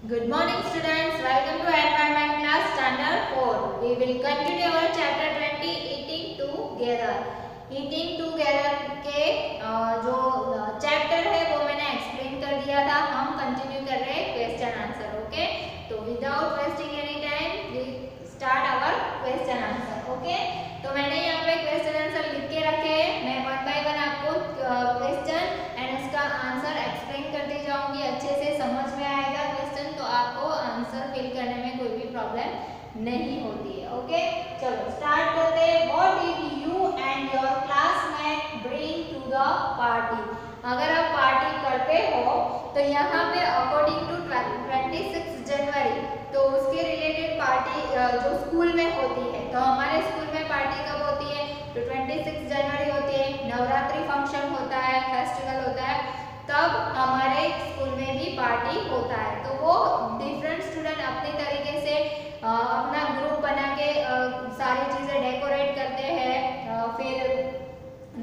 Good morning students, welcome to Environment class standard 4. We will continue our chapter 20 eating together. Eating together के जो chapter है वो मैंने explain कर दिया था. हम कंटिन्यू कर रहे हैं क्वेश्चन आंसर. ओके, तो without wasting any time we start our question answer. Okay, तो मैंने यहाँ पे क्वेश्चन आंसर लिख के रखे हैं. मैं वन बाय वन आपको क्वेश्चन एंड उसका आंसर एक्सप्लेन करती जाऊंगी. अच्छे से समझ में आएगा क्वेश्चन तो आपको आंसर फिल करने में कोई भी प्रॉब्लम नहीं होती है. ओके, चलो स्टार्ट करते हैं. What did you and your classmate bring to the party. अगर आप पार्टी करते हो तो यहाँ पे अकॉर्डिंग टू 26 जनवरी तो उसके रिलेटेड पार्टी जो स्कूल में होती है, तो हमारे स्कूल में पार्टी कब होती है? तो 26 जनवरी होती है. नवरात्रि फंक्शन होता है, फेस्टिवल होता है, तब हमारे स्कूल में भी पार्टी होता है. तो वो डिफरेंट स्टूडेंट अपने तरीके से अपना ग्रुप बना के सारी चीज़ें डेकोरेट करते हैं. फिर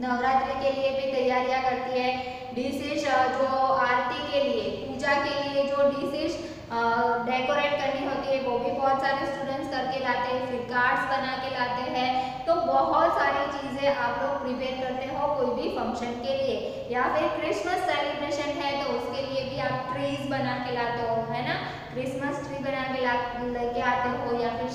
नवरात्रि के लिए भी तैयारियां करती है. डिशेज जो आरती के लिए, पूजा के लिए जो डिशेज डेकोरेट करनी होती है वो भी बहुत सारे स्टूडेंट्स करके लाते हैं. फिर कार्ड्स बना के लाते हैं. तो बहुत सारी चीज़ें आप लोग प्रिपेयर करते हो कोई भी फंक्शन के लिए. या फिर क्रिसमस सेलिब्रेशन है तो उसके लिए भी आप ट्रीज बना के लाते हो, है ना. क्रिसमस ट्री बना के लेके आते हो. या फिर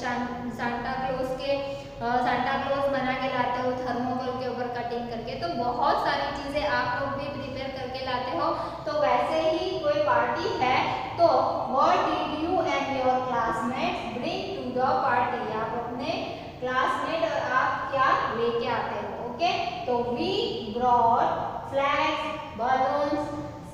सांता क्लॉज बना के लाते हो थर्मोकोल के ऊपर कटिंग करके. तो बहुत सारी चीज़ें आप लोग भी प्रिपेयर करके लाते हो. तो वैसे ही कोई पार्टी है तो what did you and your classmates bring to the party. आप अपने क्लासमेट और आप क्या लेके आते हो. ओके, तो we brought flags, balloons,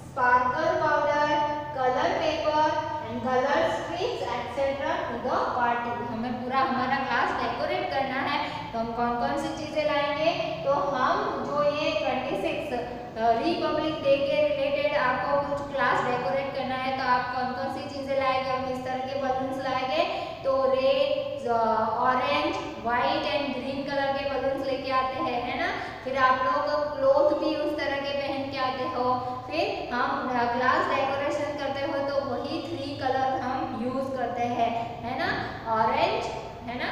sparkle powder, colour paper and colour strips etcetera to the party. हमें पूरा हमारा क्लास डेकोरेट करना है तो हम कौन कौन सी चीज़ें लाएंगे? तो हम जो ये 26 रिपब्लिक डे के रिलेटेड आपको कुछ क्लास डेकोरेट करना है तो आप कौन कौन सी चीज़ें लाएंगे? हम किस तरह के बलून्स लाएंगे? तो red, orange, white and green colour के बलून्स लेके आते हैं, है ना. फिर आप लोग क्लोथ भी उस तरह के पहन के आते हो. फिर हम क्लास डेकोरेशन करते हो तो वही 3 कलर हम यूज करते हैं, है ना. ऑरेंज, है ना,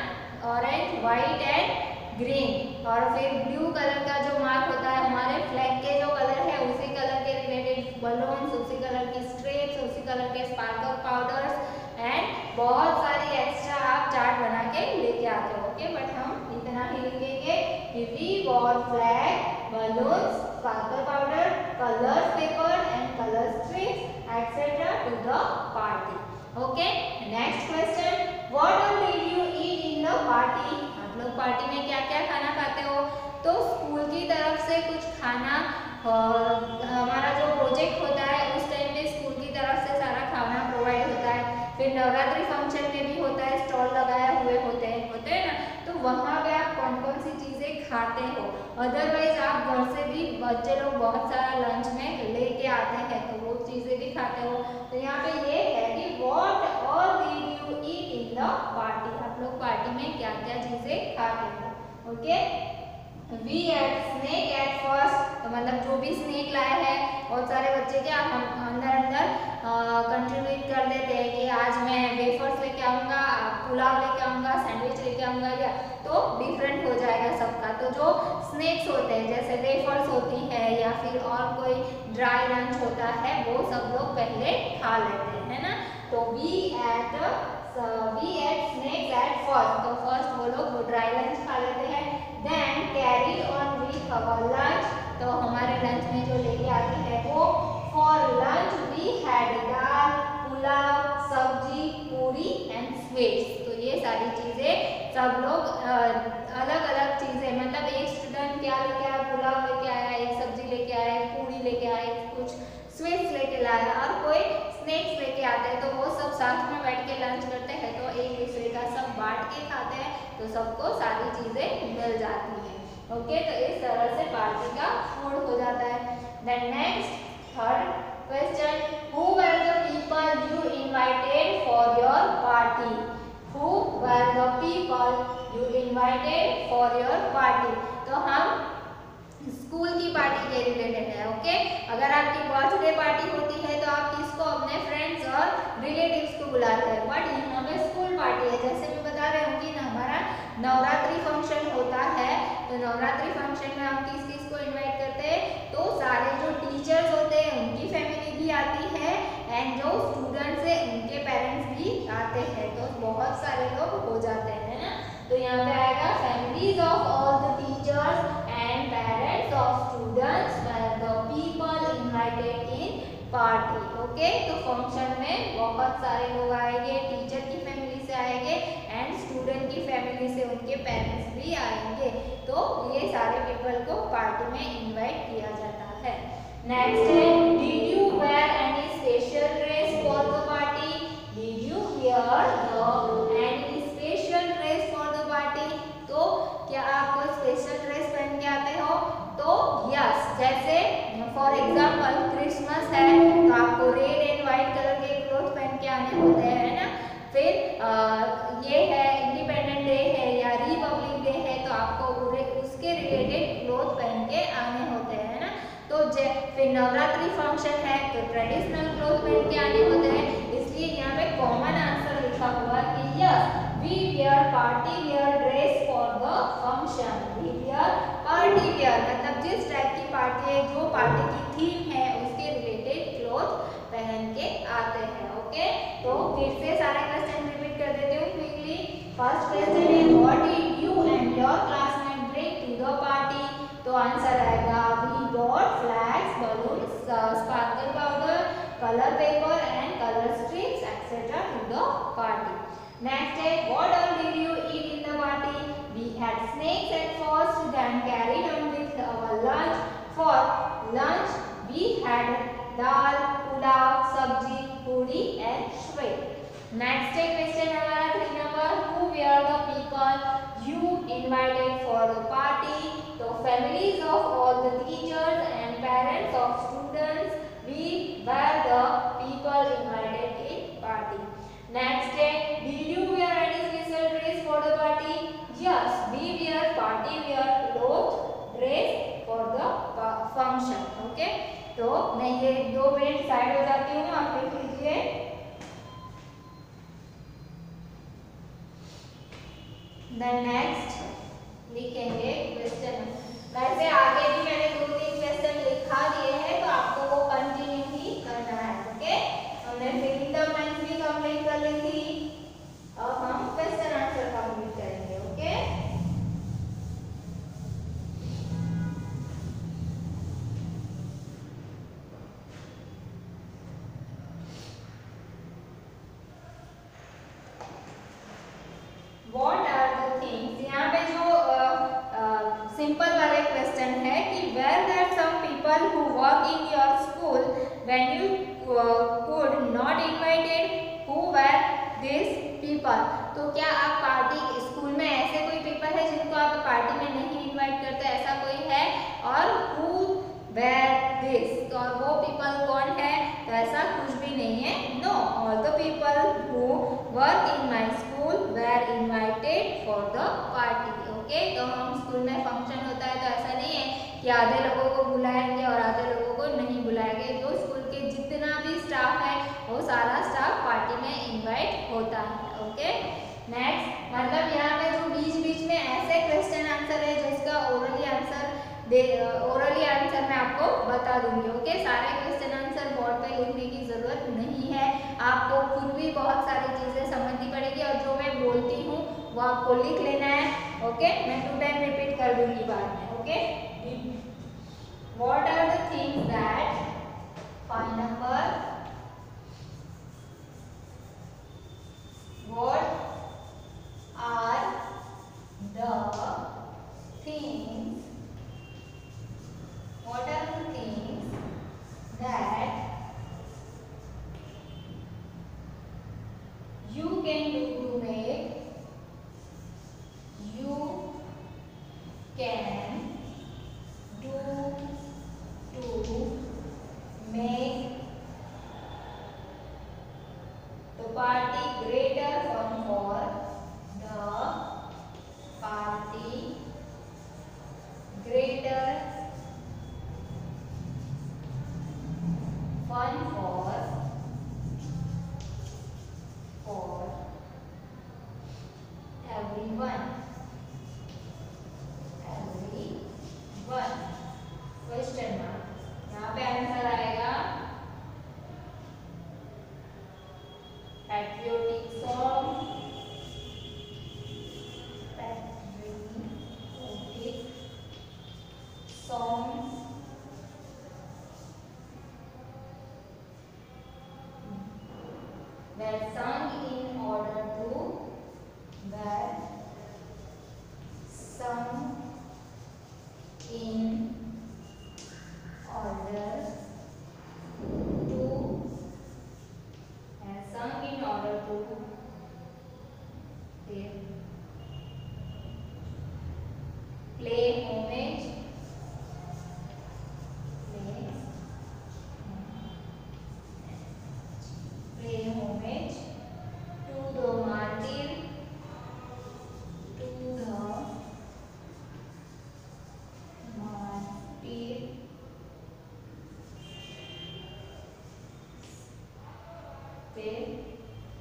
ऑरेंज, वाइट एंड ग्रीन. और फिर ब्लू कलर का जो मार्क होता है हमारे फ्लैग के जो कलर है उसी कलर के रिलेटेड बलून्स, उसी कलर की स्ट्रिप्स, उसी कलर के स्पार्कल पाउडर्स एंड बहुत सारी एक्स्ट्रा आप चार्ट बना के लेके आते हो. ओके, बट हम इतना ही लिखेंगे कि we war flag, balloons, sparkle powder, colour paper and colour strips etcetera to the party. Okay, next question. What all did you eat in the party. आप लोग पार्टी में क्या क्या खाना खाते हो? तो स्कूल की तरफ से कुछ खाना, हमारा जो प्रोजेक्ट होता है उस टाइम पे स्कूल की तरफ से सारा खाना प्रोवाइड होता है. फिर नवरात्रि फंक्शन में भी होता है, स्टॉल लगाए हुए होते हैं ना. तो वहाँ पे आप कौन कौन सी चीज़ें खाते हो? अदरवाइज आप घर से भी बच्चे लोग बहुत सारा लंच में लेके आते हैं तो वो चीज़ें भी खाते हो. तो यहाँ पे ये है कि what all did you eat in the party. आप लोग पार्टी में क्या क्या चीज़ें खाते हो. Okay, we ate snack at first. तो मतलब जो भी स्नेक लाए हैं बहुत सारे बच्चे क्या हम अंदर कंट्रीब्यूट कर देते हैं कि आज मैं वेफर्स लेके आऊँगा, पुलाव लेके आऊँगा, सैंडविच लेके आऊँगा, या तो डिफरेंट हो जाएगा सबका. तो जो स्नैक्स होते हैं जैसे वेफर्स होती है या फिर और कोई ड्राई लंच होता है वो सब लोग पहले खा लेते हैं, है ना. तो we ate snacks at first. तो फर्स्ट वो लोग वो ड्राई लंच खा लेते हैं. Then carry on with our lunch. तो हमारे लंच में जो लेके आते हैं वो for lunch we had dal, pulao, sabzi, puri and sweets. तो ये सारी चीज़ें सब लोग अलग अलग चीज़ें, मतलब एक स्टूडेंट क्या लेके आया, पुलाव लेके आया, एक सब्जी लेके आया, एक पूरी लेके आया, कुछ स्वीट्स लेके लाया और कोई स्नैक्स लेके आते हैं. तो वो सब साथ में बैठ के लंच करते हैं तो एक दूसरे का सब बांट के खाते हैं तो सबको सारी चीज़ें मिल जाती हैं. ओके, तो इस तरह से पार्टी का फूड हो जाता है. Then next third question. Who were the people you invited for your party. Who were the people you invited for your party. तो हम स्कूल की पार्टी के रिलेटेड है. ओके, अगर आपकी बर्थडे पार्टी होती है तो आप किसको, अपने फ्रेंड्स और रिलेटिव्स को बुलाते हैं। बट यहाँ पे स्कूल पार्टी है, जैसे मैं बता रही हूँ कि हमारा नवरात्रि फंक्शन होता है, तो नवरात्रि फंक्शन में हम किस किस को इनवाइट करते हैं, तो सारे जो टीचर्स होते हैं उनकी फैमिली भी आती है एंड जो स्टूडेंट्स है उनके पेरेंट्स भी आते हैं, तो बहुत सारे लोग हो जाते हैं ना। तो यहाँ पे आएगा families of all the teachers and parents of students were the people invited in party. Okay, तो फंक्शन में बहुत सारे लोग आएंगे, टीचर की फैमिली से आएंगे एंड स्टूडेंट की फैमिली से उनके पेरेंट्स भी आएंगे, तो ये सारे पीपल को पार्टी में इनवाइट किया जाता है। नेक्स्ट है, did you wear any special dress for the party? Did you wear any special dress for the party? तो क्या आप कोई स्पेशल ड्रेस पहन के आते हो? तो यस, जैसे फॉर एग्जांपल क्रिसमस है तो आपको रेड एंड व्हाइट कलर के क्लोथ पहन के आने होते हैं, है ना। फिर ये है इंडिपेंडेंट डे है या रिपब्लिक डे है तो आपको उसके रिलेटेड क्लोथ पहन के आने होते हैं, है ना। तो फिर नवरात्रि फंक्शन है तो ट्रेडिशनल क्लोथ पहन के आने होते हैं, इसलिए यहाँ पे कॉमन आंसर लिखा हुआ है कि yes we wear party wear dress for the function. We wear party wear मतलब जिस टाइप की पार्टी है, जो पार्टी की थीम है उसके रिलेटेड क्लोथ पहन के आते हैं। ओके, तो फिर से सारे क्वेश्चन रिपीट कर देती हूँ क्विकली। फर्स्ट क्वेश्चन है what did you and your classmate bring to the party? तो आंसर आएगा we brought flags, balloons, sparkle powder, colour paper and colour strips etcetera to the party. Next है what all did you eat in the party? We had snacks at first then carried on with our lunch. For lunch we had dal, pulao, sabzi, puri and sweet. Next question हमारा 3 number, who were the people you invited for the party? तो families of all the teachers and parents of students, we were the people invited in party. Next है did you wear any special dress for the party? Yes we wear party wear cloth dress for the function. Okay, तो मैं ये 2 minute side हो जाती हूँ, आप देख लीजिए। देन नेक्स्ट लिखेंगे क्वेश्चन। वैसे आगे भी मैंने 2-3 क्वेश्चन लिखा दिए हैं, तो आपको वो कंटिन्यू ही करना है। ओके, हमने फिलिंग द ब्लैंक्स भी कंप्लीट कर ली थी, अब हम क्वेश्चन आंसर कंप्लीट करेंगे। Okay, What are the things? यहाँ पे जो सिंपल वाले क्वेश्चन है कि were there some people who work in your school when you could not invited? Who were these people? तो क्या आप पार्टी स्कूल में ऐसे कोई पीपल है जिनको आप पार्टी में नहीं इनवाइट करते, ऐसा कोई है? और who were this? तो और वो पीपल कौन है? तो ऐसा कुछ भी नहीं है। No, all the people who work in my school were invited for the party. Okay, तो हम स्कूल में फंक्शन होता है तो ऐसा नहीं है कि आधे लोगों को बुलाएंगे और आधे लोगों को नहीं बुलाएंगे। जो स्कूल के जितना भी स्टाफ है वो सारा स्टाफ पार्टी में इनवाइट होता है। ओके, नेक्स्ट मतलब यहाँ पे जो बीच बीच में ऐसे क्वेश्चन आंसर है जिसका ओरली आंसर मैं आपको बता दूंगी। ओके, सारे क्वेश्चन आंसर बोर्ड पे लिखने की जरूरत नहीं है, आपको खुद भी बहुत सारी चीजें समझनी पड़ेगी और जो मैं बोलती हूँ वो आपको लिख लेना है। ओके, मैं 2 टाइम रिपीट कर दूंगी बाद में। Okay, what are the things that 5 number, what are the things, what are the things that you can do to make, you can do to make the party greater fun for the party greater fun for order to sung in order to play homage to the martyr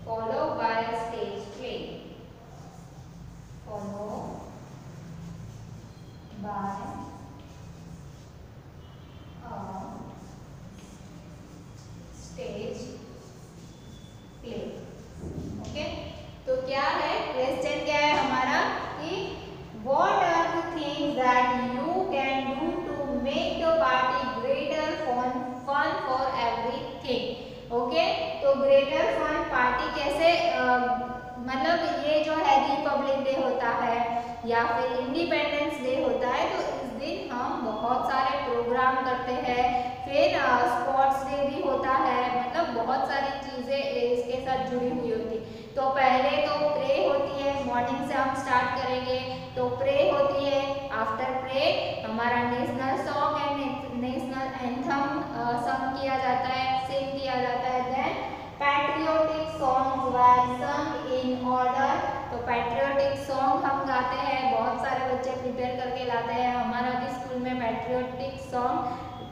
followed by a stage play. Followed by a stage play. Okay, तो क्या है question, क्या है हमारा कि what are the things that you can do to make the party greater fun for everything. Okay, तो greater fun party कैसे मतलब ये जो है रिपब्लिक डे होता है या फिर इंडिपेंडेंस डे होता है, तो इस दिन हम बहुत सारे प्रोग्राम करते हैं, फिर स्पोर्ट्स डे भी होता है, मतलब बहुत सारी चीज़ें इसके साथ जुड़ी हुई होती। तो पहले तो प्रे होती है, मॉर्निंग से हम स्टार्ट करेंगे, तो प्रे होती है, आफ्टर प्रे हमारा national song and national anthem संग किया जाता है, सिंग किया जाता है। Then patriotic songs were sung in order, तो पैट्रियोटिक सॉन्ग हम गाते हैं, बहुत सारे बच्चे प्रिपेयर करके लाते हैं। हमारा भी स्कूल में पैट्रियोटिक सॉन्ग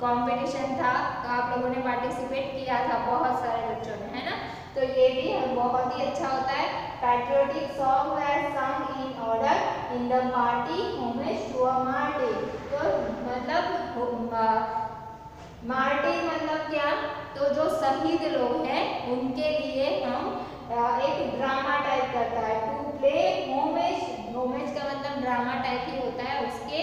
कंपटीशन था, तो आप लोगों ने पार्टिसिपेट किया था बहुत सारे बच्चों ने, है ना। तो ये भी बहुत ही अच्छा होता है। Patriotic song were sung in order in the party homage to a martyr, तो मतलब मार्टिर मतलब क्या, तो जो शहीद लोग हैं उनके लिए हम एक ड्रामा टाइप करता है। टू प्ले होमेज, होमेज का मतलब ड्रामा टाइप ही होता है, उसके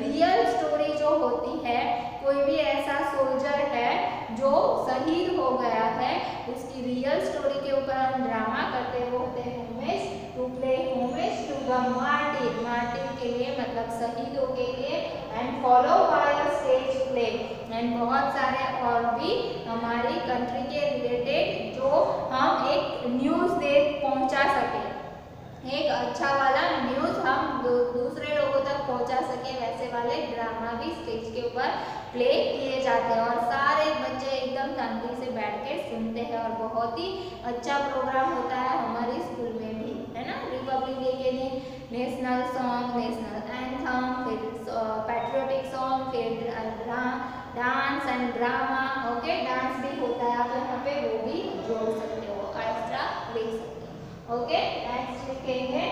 रियल स्टोरी जो होती है, कोई भी ऐसा सोल्जर है जो शहीद हो गया है, उसकी रियल स्टोरी के ऊपर हम ड्रामा करते हैं, वो होते हैं homage. To play homage to the martyr, martyr के लिए मतलब शहीदों के लिए, and follow by a stage play, and बहुत सारे और भी हमारी कंट्री के रिलेटेड जो हम एक न्यूज़ दे पहुंचा सके, एक अच्छा वाला न्यूज़ हम दूसरे लोगों तक पहुंचा सके, वैसे वाले ड्रामा भी स्टेज के ऊपर प्ले किए जाते हैं, और सारे बच्चे एकदम शांति से बैठ के सुनते हैं, और बहुत ही अच्छा प्रोग्राम होता है हमारी स्कूल में भी, है ना। रिपब्लिक डे के दिन नेशनल सॉन्ग, नेशनल एंथम, फिर पैट्रियोटिक सॉन्ग, फिर dance and drama. Okay, dance भी होता है, आप यहाँ पे वो भी जोड़ सकते हो, एक्स्ट्रा ले सकते हो। ओके, नेक्स्ट लिखेंगे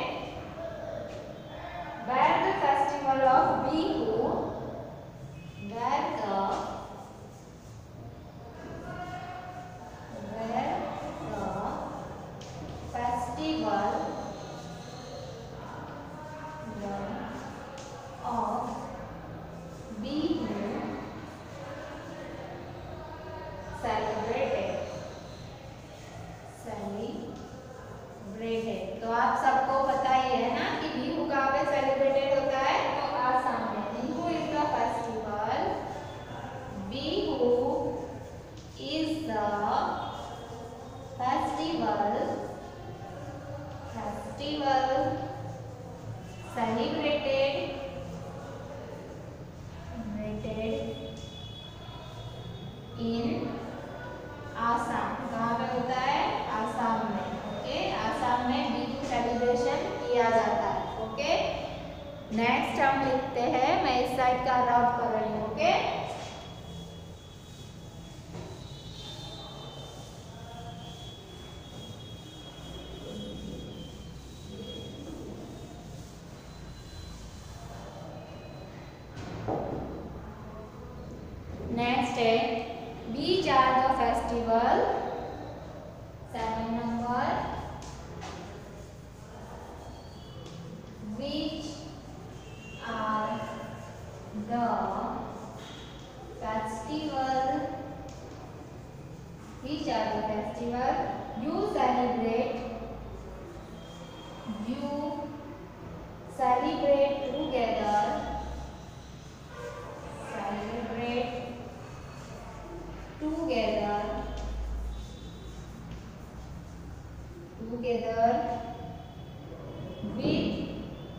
where the festival of Bihu, where the festival of Bihu celebrated, तो आप सबको पता ही है ना कि बिहू कहाँ पे सेलिब्रेटेड होता है, तो आसाम में। Bihu is the festival, Bihu is the festival celebrated in Assam. कहाँ पे होता है, आसाम में। ओके, आसाम में बिहू सेलिब्रेशन किया जाता है। ओके, नेक्स्ट हम लिखते हैं, मैं इस साइड का रब कर रही हूँ। ओके, नेक्स्ट है These are the festival, 7 number, which are the festival you celebrate together together with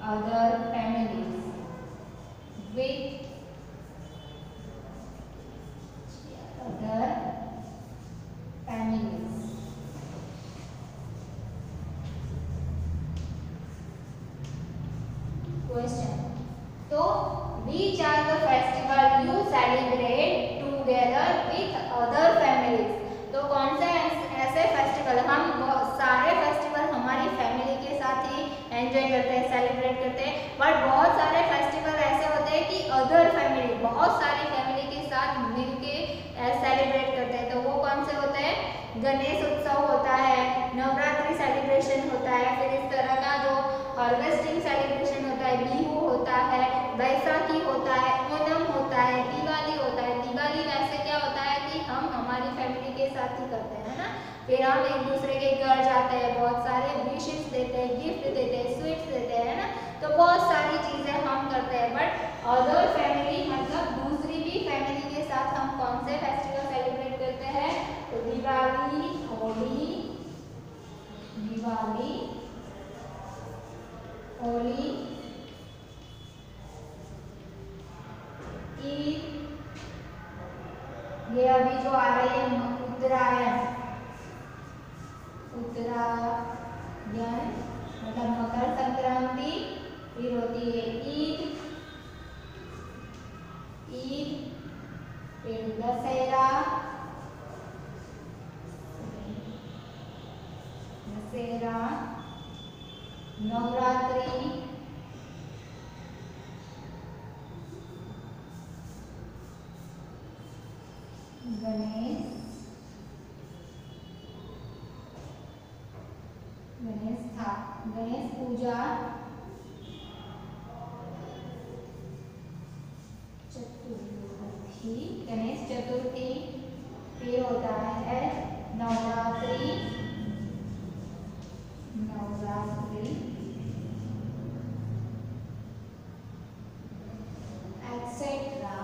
other families, with other families. Question. So which are the festival you celebrate together with other families? तो कौन से ऐसे festival, हम बहुत सारे festival हमारी family के साथ ही एंजॉय करते हैं, सेलिब्रेट करते हैं, बट बहुत सारे फेस्टिवल ऐसे होते हैं कि अदर फैमिली, बहुत सारी फैमिली के साथ मिलके सेलिब्रेट करते हैं। तो वो कौन से होते हैं? गणेश उत्सव होता है, नवरात्रि सेलिब्रेशन होता है, फिर इस तरह का जो हार्वेस्टिंग सेलिब्रेशन होता है, बिहू होता है, बैसाखी होता है, ओणम होता है, दिवाली होता है। दिवाली वैसे क्या होता है कि हम हमारी फैमिली के साथ ही करते हैं ना, फिर हम एक दूसरे के घर जाते हैं, बहुत सारे विशेस देते हैं, गिफ्ट देते हैं, स्वीट्स देते हैं ना, तो बहुत सारी चीजें हम करते हैं। बट अदर फैमिली मतलब दूसरी भी फैमिली के साथ हम कौन से फेस्टिवल सेलिब्रेट करते हैं? तो दिवाली, होली, दिवाली, होली, ईद, ये अभी जो आ रही है उत्तरायण, उत्तरायण मतलब मकर संक्रांति, फिर होती है ईद, ईद, फिर दशहरा, दशहरा, नवरात्रि, गणेश, गणेश पूजा, चतुर्थी, गणेश चतुर्थी, फिर होता है नवरात्रि, नवरात्रि, एक्सेट्रा,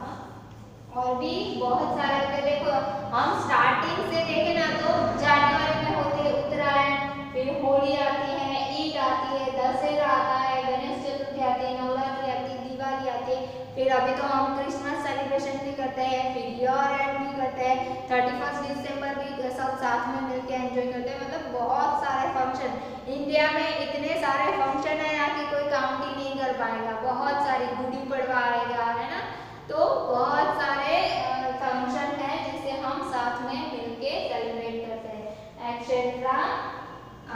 और भी बहुत सारे होते। देखो हम स्टार्टिंग से देखें ना तो जनवरी में होती है उत्तरायण, फिर होली आती है, ईद आती है, दशहरा आता है, गणेश चतुर्थी आती है, नवरात्रि आती है, दिवाली आती है, फिर अभी तो हम क्रिसमस सेलिब्रेशन भी करते हैं, फिर ईयर एंड भी करते हैं, 31 दिसंबर भी सब साथ में मिलकर एंजॉय करते हैं। मतलब बहुत सारे फंक्शन इंडिया में, इतने सारे फंक्शन है यहाँ की कोई काउंट ही नहीं कर पाएगा। बहुत सारी, गुड़ी पड़वा आएगा है ना, तो बहुत सारे फंक्शन है जिसे हम साथ में मिलके सेलिब्रेट करते हैं। Etcetera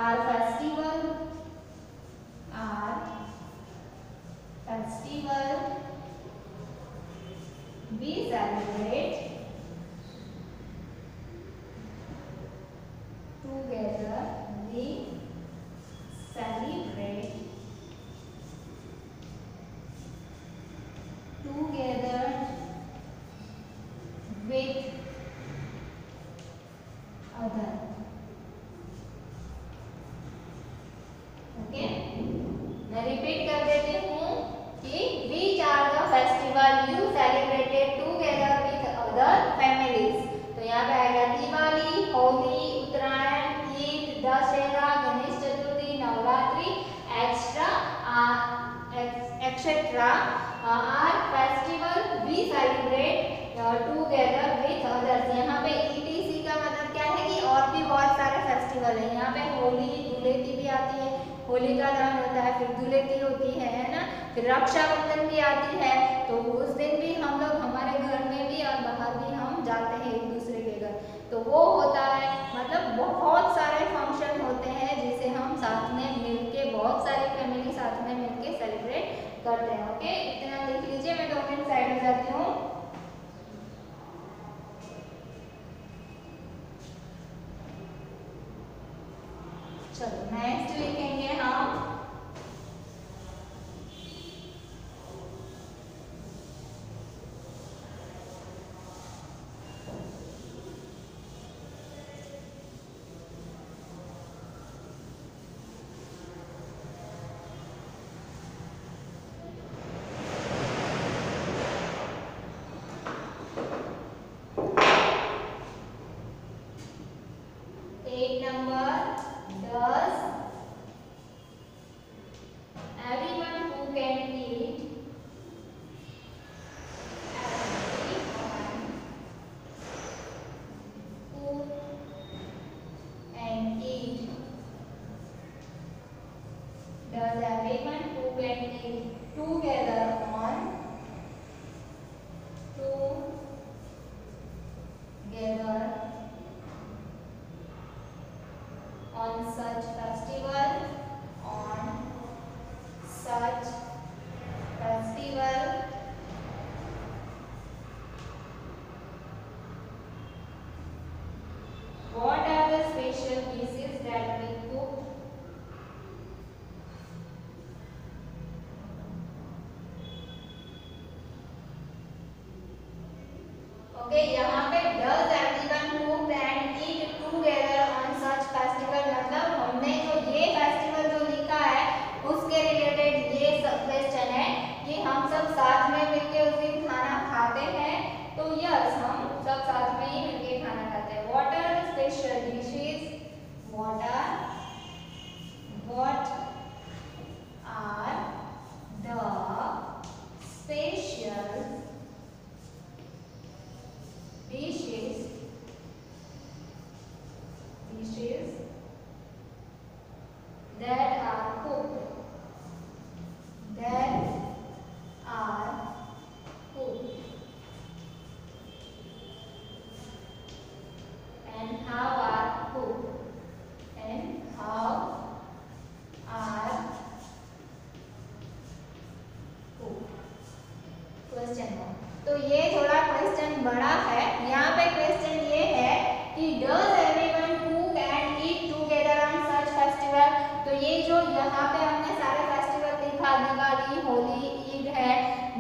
are festival, we celebrate together, we celebrate together with other. Okay, मैं रिपीट कर देती हूँ कि which are the festival you celebrated together with other families. तो यहाँ पे आएगा Diwali, Holi, Uttarayan, Eid, Dussehra, Ganesh Chaturthi, Navratri, etcetera are festival we celebrate together with others. यहाँ पे ETC का मतलब क्या है कि और भी बहुत सारे फेस्टिवल है। यहाँ पे होली, धुलेटी भी आती है, होली का दहन होता है, फिर धुलेटी होती है ना, फिर रक्षाबंधन भी आती है। तो उस दिन भी हम लोग हमारे घर में भी और बाहर भी हम जाते हैं एक दूसरे के घर, तो वो होता है। मतलब बहुत सारे फंक्शन होते हैं जिसे हम साथ में मिलके, बहुत सारी फैमिली साथ में मिलके सेलिब्रेट करते हैं। ओके, इतना लिख लीजिए, मैं 2 मिनट साइड में जाती हूँ। चलो नेक्स्ट लिखेंगे हम page number 10 eat together on such festival, what are the special dishes that we cook? Okay, यहाँ पे does everyone cook and eat together on such festival, मतलब हमने जो ये फेस्टिवल जो लिखा है उसके रिलेटेड ये सब क्वेश्चन है कि हम सब साथ में मिलके उस दिन खाना खाते हैं, तो यस हम सब साथ में ही मिलके खाना खाते हैं। What are the special dishes? What are the special dishes that are cooked and how are cooked question है, तो ये थोड़ा क्वेश्चन बड़ा है। यहाँ पे क्वेश्चन ये है कि does everyone cook and eat together on such festival, तो ये जो यहाँ पे हमने सारे फेस्टिवल दिखा, दिवाली, होली, ईद है,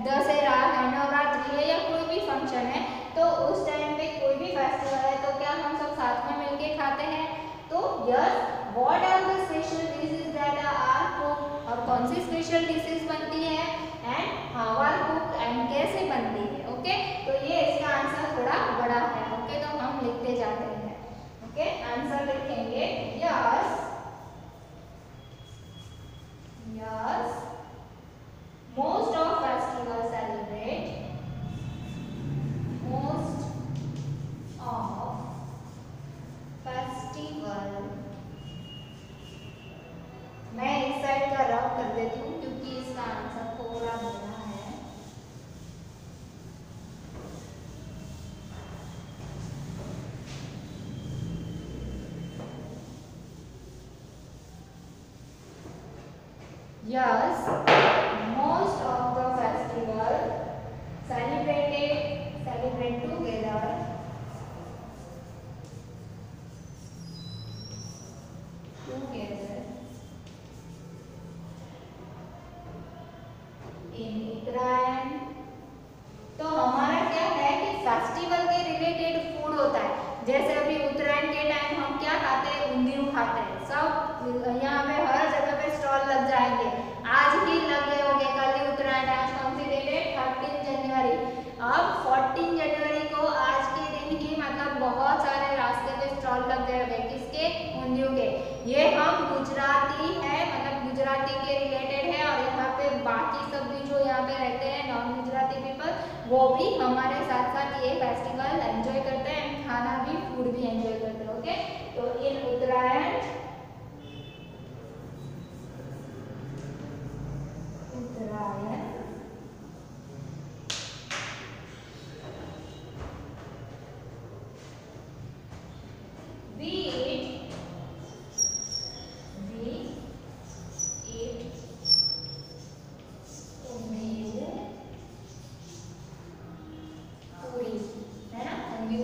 दशहरा है, नवरात्रि है या कोई भी फंक्शन है, तो उस टाइम पे कोई भी फेस्टिवल है तो क्या हम सब साथ में मिलके खाते हैं? तो yes, what are the special dishes that are cooked, और कौन सी स्पेशल डिशेस बनती है and how are cooked and कैसे बनती है। ओके, तो ये इसका आंसर थोड़ा बड़ा है। ओके, तो हम लिखते जाते हैं। ओके, आंसर लिखेंगे yes most of festival celebrate मैं इस साइड का रब कर देती हूँ क्योंकि इसका आंसर थोड़ा बड़ा है। Yes, most of the festival celebrate together in उत्तरायण। तो हमारा क्या है कि फेस्टिवल के रिलेटेड फूड होता है, जैसे अभी उत्तरायण के टाइम हम क्या खाते हैं, ऊंधियू खाते हैं। सब यहाँ पे हर जगह पे स्टॉल लग जाएंगे, आज ही लगे होंगे, कल ही उत्तरायण है। आज कौन सी डेट है, 13 जनवरी। अब 14 जनवरी को आज के दिन ही मतलब बहुत सारे रास्ते पे स्टॉल लग गए होंगे, किसके, ऊंधियू के। ये हम गुजराती है, मतलब गुजराती के रिलेटेड है, और यहाँ पे बाकी सब भी जो यहाँ पे रहते हैं नॉन गुजराती पीपल, वो भी हमारे साथ साथ ये फेस्टिवल एंजॉय करते हैं, खाना भी, फूड भी एंजॉय करते हैं। ओके, तो इन उत्तरायण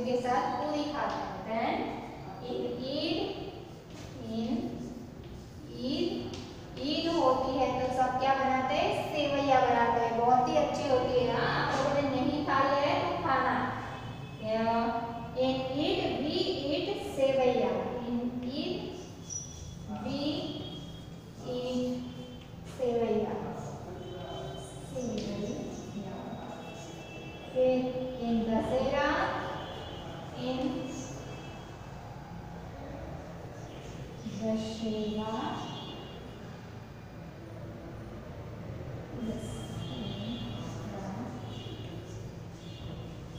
के साथ पूरी खाते हैं। ईद होती है तो सब क्या बनाते हैं, सेवैया बनाते हैं, बहुत ही अच्छी होती है। आप लोगों ने नहीं खाई है तो खाना। In Eid we eat sewaiyan, in Eid we eat sewaiyan. फिर इन दशहरा,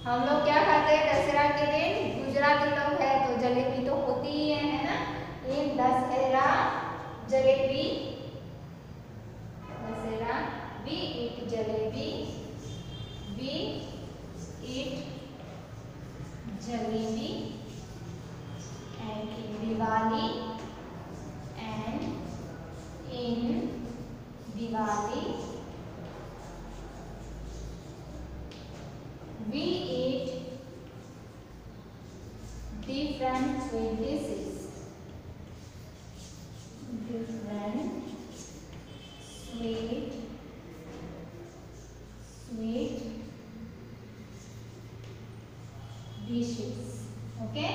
हम लोग क्या खाते हैं दशहरा के दिन, गुजराती लोग है तो जलेबी तो होती ही है ना। In Dussehra jalebi, Dussehra jalebi, and in Diwali, and in Diwali we eat different sweet dishes. Different sweet dishes. Okay,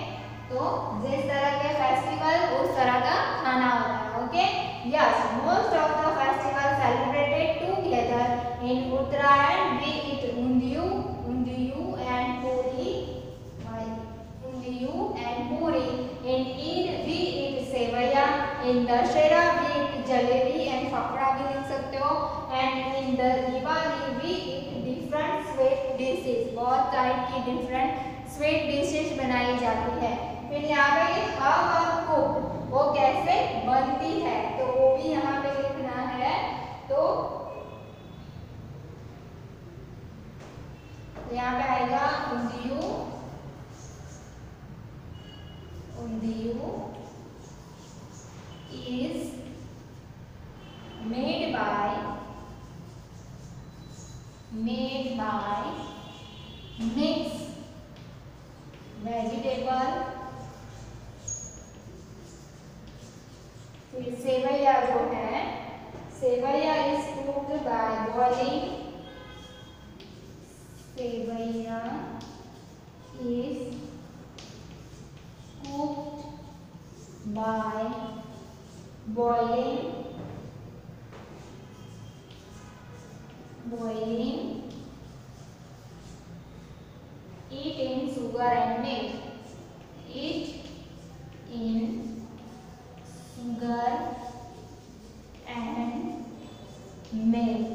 तो जिस तरह के फेस्टिवल उस तरह का खाना होता है. Okay, yes, most of the festival celebrated together. In Uttarayan we eat undiyu and puri. Undiyu and puri. In Eid we eat sevaiya. In Dashera we eat jalebi and fakra भी लिख सकते हो. And in the Diwali we eat different sweet dishes. बहुत type की different sweet dishes बनाई जाती है. फिर यहाँ पे हाउ आर कुक, वो कैसे बनती है, तो वो भी यहाँ पे लिखना है. तो यहाँ पे आएगा उंदियू is made by mix vegetable. फिर सेवैया जो है, sewaiya is cooked by boiling. Sewaiya is cooked by boiling eat in sugar and milk. Eat in sugar and milk.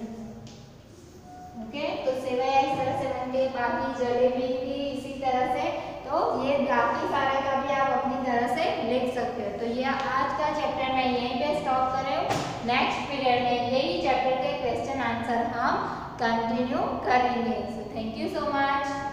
Okay, तो सेवैया इस तरह से बनती है. बाकी जलेबी भी इसी तरह से. तो ये बाकी सारे का भी आप अपनी तरह से लिख सकते हो. तो ये आज का चैप्टर मैं यहीं पे स्टॉप कर रही हूँ. नेक्स्ट पीरियड में यही चैप्टर के क्वेश्चन आंसर हम कंटिन्यू करेंगे. So thank you so much.